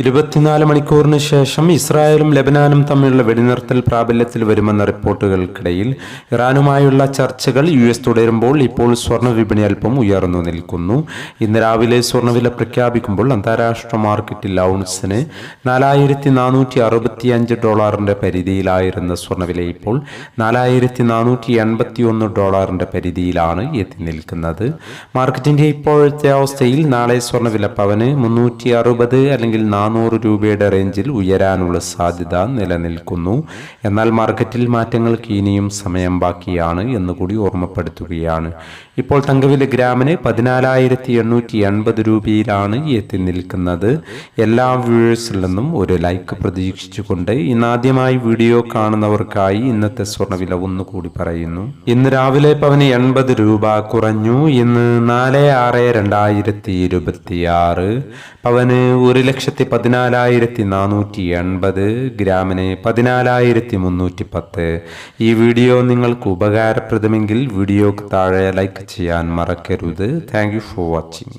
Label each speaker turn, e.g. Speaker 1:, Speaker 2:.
Speaker 1: 24 മണിക്കൂറിന് ശേഷം ഇസ്രായേലും ലെബനാനും തമ്മിലുള്ള വെടിനിർത്തൽ പ്രാബല്യത്തിൽ വരുമെന്ന റിപ്പോർട്ടുകൾക്കിടയിൽ ഇറാനുമായുള്ള ചർച്ചകൾ US തുടരുമ്പോൾ ഇപ്പോൾ സ്വർണ്ണ വിപണി അല്പം ഉയർന്നു നിൽക്കുന്നു. ഇന്ന് രാവിലെ സ്വർണ്ണവില പ്രഖ്യാപിക്കുമ്പോൾ അന്താരാഷ്ട്ര മാർക്കറ്റിൽ ഔൺസിന് $4,465 പരിധിയിലായിരുന്ന സ്വർണ്ണവില ഇപ്പോൾ $4,481 പരിധിയിലാണ് എത്തി നിൽക്കുന്നത്. മാർക്കറ്റിന്റെ ഇപ്പോഴത്തെ അവസ്ഥയിൽ നാളെ സ്വർണ്ണവില പവന് 360 അല്ലെങ്കിൽ 400 രൂപയുടെ റേഞ്ചിൽ ഉയരാനുള്ള സാധ്യത നിലനിൽക്കുന്നു. എന്നാൽ മാർക്കറ്റിൽ മാറ്റങ്ങൾക്ക് ഇനിയും സമയം ബാക്കിയാണ് എന്നുകൂടി ഓർമ്മപ്പെടുത്തുകയാണ്. ഇപ്പോൾ തങ്കവില ഗ്രാമിന് 14,880 രൂപയിലാണ് എത്തി നിൽക്കുന്നത്. എല്ലാ വ്യൂവേഴ്സിൽ നിന്നും ഒരു ലൈക്ക് പ്രതീക്ഷിച്ചുകൊണ്ട് ഇന്നാദ്യമായി വീഡിയോ കാണുന്നവർക്കായി ഇന്നത്തെ സ്വർണ്ണവില ഒന്നുകൂടി പറയുന്നു. ഇന്ന് രാവിലെ പവന് 80 രൂപ കുറഞ്ഞു. ഇന്ന് 4/6/2026 പവന് 1,14,480, ഗ്രാമിന് 14,310. ഈ വീഡിയോ നിങ്ങൾക്ക് ഉപകാരപ്രദമെങ്കിൽ വീഡിയോക്ക് താഴെ ലൈക്ക് ചെയ്യാൻ മറക്കരുത്. Thank you for watching.